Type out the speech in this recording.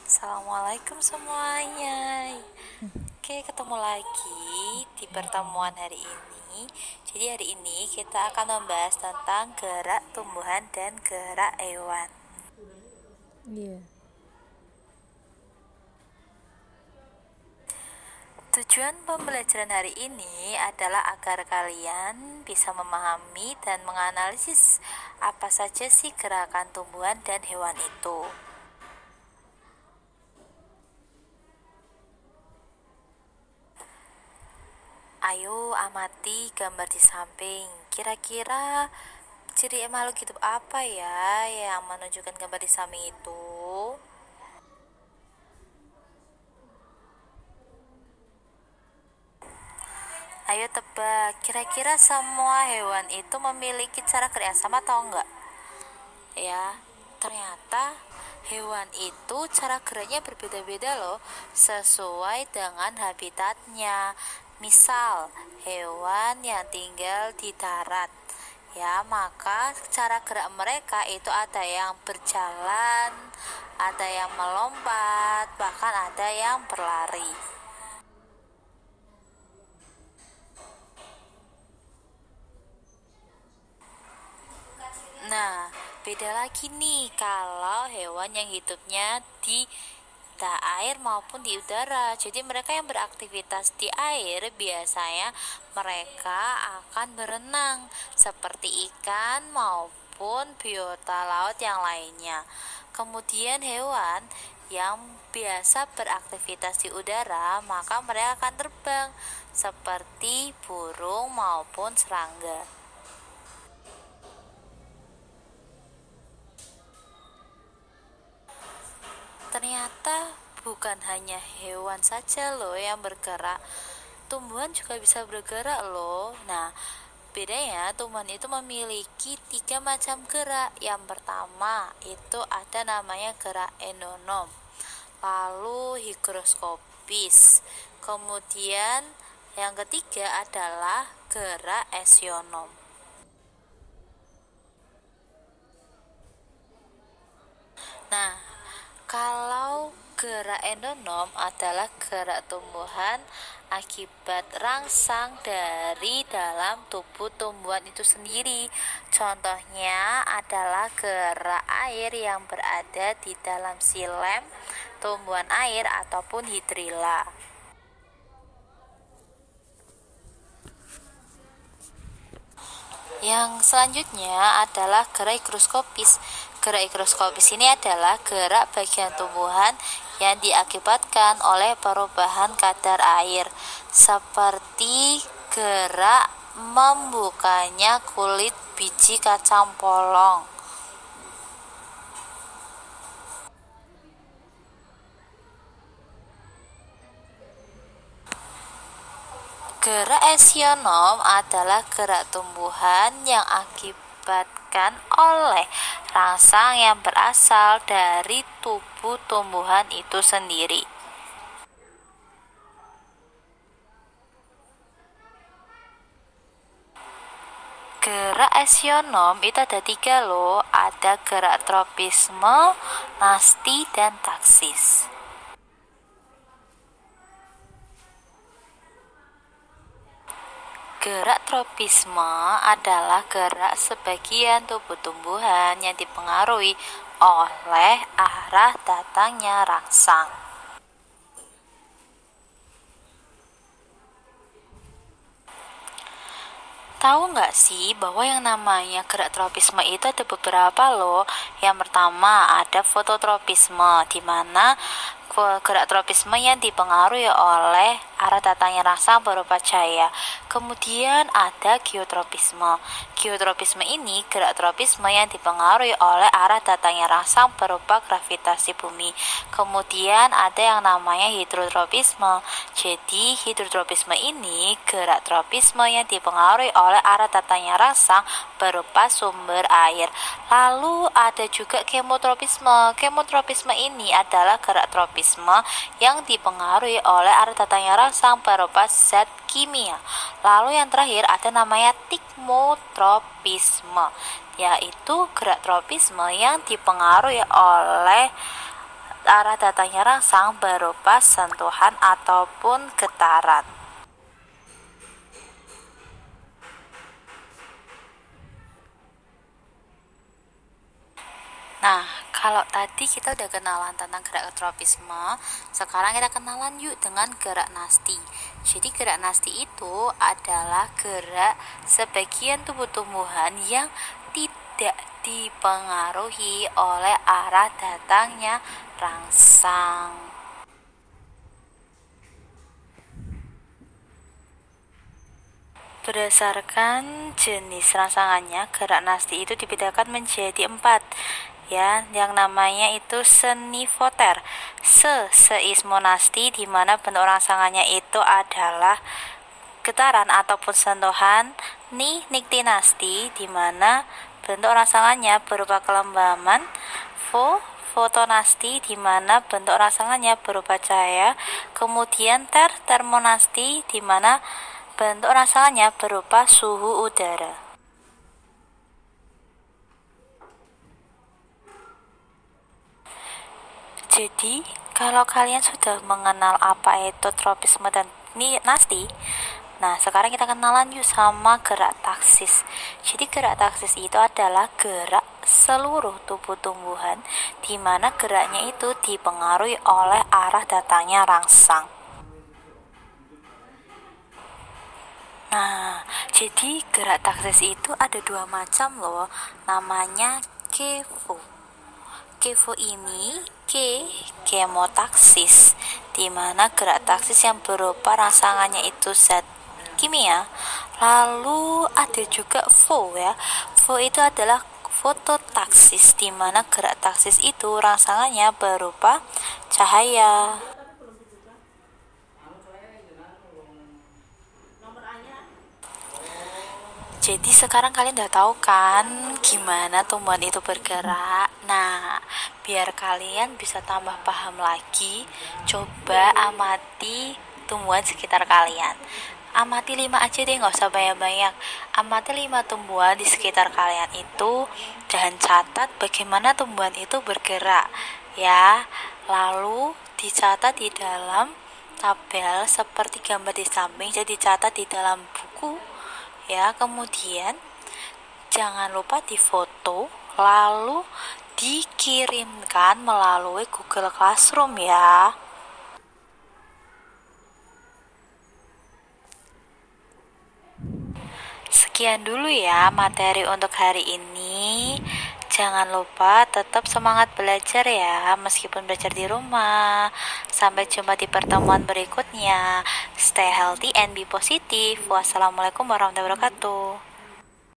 Assalamualaikum semuanya. Oke, ketemu lagi di pertemuan hari ini. Jadi hari ini kita akan membahas tentang gerak tumbuhan dan gerak hewan. Iya. Tujuan pembelajaran hari ini adalah agar kalian bisa memahami dan menganalisis apa saja sih gerakan tumbuhan dan hewan itu. Ayo amati gambar di samping. Kira-kira ciri makhluk hidup apa ya yang menunjukkan gambar di samping itu? Ayo tebak, kira-kira semua hewan itu memiliki cara gerak yang sama atau enggak? Ya, ternyata hewan itu cara geraknya berbeda-beda loh, sesuai dengan habitatnya. Misal, hewan yang tinggal di darat, ya maka cara gerak mereka itu ada yang berjalan, ada yang melompat, bahkan ada yang berlari. Nah, beda lagi nih kalau hewan yang hidupnya di air maupun di udara. Jadi mereka yang beraktivitas di air biasanya mereka akan berenang seperti ikan maupun biota laut yang lainnya. Kemudian hewan yang biasa beraktivitas di udara, maka mereka akan terbang seperti burung maupun serangga. Ternyata bukan hanya hewan saja loh yang bergerak, tumbuhan juga bisa bergerak loh. Nah, bedanya tumbuhan itu memiliki 3 macam gerak. Yang pertama itu ada namanya gerak endonom, lalu higroskopis, kemudian yang ketiga adalah gerak esionom. Nah, kalau gerak endonom adalah gerak tumbuhan akibat rangsang dari dalam tubuh tumbuhan itu sendiri. Contohnya adalah gerak air yang berada di dalam silem tumbuhan air ataupun hidrilla. Yang selanjutnya adalah gerak higroskopis. Gerak higroskopis ini adalah gerak bagian tumbuhan yang diakibatkan oleh perubahan kadar air, seperti gerak membukanya kulit biji kacang polong. Gerak esionom adalah gerak tumbuhan yang akibatkan oleh rangsang yang berasal dari tubuh tumbuhan itu sendiri. Gerak esionom itu ada 3 loh, ada gerak tropisme, nasti, dan taksis. Gerak tropisme adalah gerak sebagian tubuh tumbuhan yang dipengaruhi oleh arah datangnya rangsang. Tahu nggak sih bahwa yang namanya gerak tropisme itu ada beberapa loh. Yang pertama ada fototropisme, di mana gerak tropisme yang dipengaruhi oleh arah datangnya rangsang berupa cahaya. Kemudian ada geotropisme. Geotropisme ini gerak tropisme yang dipengaruhi oleh arah datangnya rangsang berupa gravitasi bumi. Kemudian ada yang namanya hidrotropisme. Jadi hidrotropisme ini gerak tropisme yang dipengaruhi oleh arah datangnya rangsang berupa sumber air. Lalu ada juga kemotropisme. Kemotropisme ini adalah gerak tropisme yang dipengaruhi oleh arah datangnya rangsang berupa zat kimia. Lalu yang terakhir ada namanya tikmotropisme, yaitu gerak tropisme yang dipengaruhi oleh arah datangnya rangsang berupa sentuhan ataupun getaran. Nah, kalau tadi kita udah kenalan tentang gerak tropisme, sekarang kita kenalan yuk dengan gerak nasti. Jadi gerak nasti itu adalah gerak sebagian tubuh tumbuhan yang tidak dipengaruhi oleh arah datangnya rangsang. Berdasarkan jenis rangsangannya, gerak nasti itu dibedakan menjadi 4, ya, yang namanya itu senifoter, seismonasti, di mana bentuk rangsangannya itu adalah getaran ataupun sentuhan, niktinasti, di mana bentuk rangsangannya berupa kelembaman, fotonasti, di mana bentuk rangsangannya berupa cahaya, kemudian termonasti, di mana bentuk rangsangannya berupa suhu udara. Jadi, kalau kalian sudah mengenal apa itu tropisme dan nasti, nah sekarang kita kenalan yuk sama gerak taksis. Jadi gerak taksis itu adalah gerak seluruh tubuh tumbuhan, di mana geraknya itu dipengaruhi oleh arah datangnya rangsang. Nah, jadi gerak taksis itu ada 2 macam loh, namanya kevo. Kevo ini kemotaksis, di mana gerak taksis yang berupa rangsangannya itu zat kimia. Lalu ada juga fo ya. Fo itu adalah fototaksis, di mana gerak taksis itu rangsangannya berupa cahaya. Jadi sekarang kalian udah tahu kan gimana tumbuhan itu bergerak. Nah, biar kalian bisa tambah paham lagi, coba amati tumbuhan sekitar kalian. Amati 5 aja deh, nggak usah banyak-banyak. Amati 5 tumbuhan di sekitar kalian itu dan catat bagaimana tumbuhan itu bergerak ya. Lalu dicatat di dalam tabel seperti gambar di samping, jadi dicatat di dalam buku ya. Kemudian jangan lupa difoto lalu dikirimkan melalui Google Classroom ya. Sekian dulu ya materi untuk hari ini. Jangan lupa tetap semangat belajar ya, meskipun belajar di rumah. Sampai jumpa di pertemuan berikutnya. Stay healthy and be positive. Wassalamualaikum warahmatullahi wabarakatuh.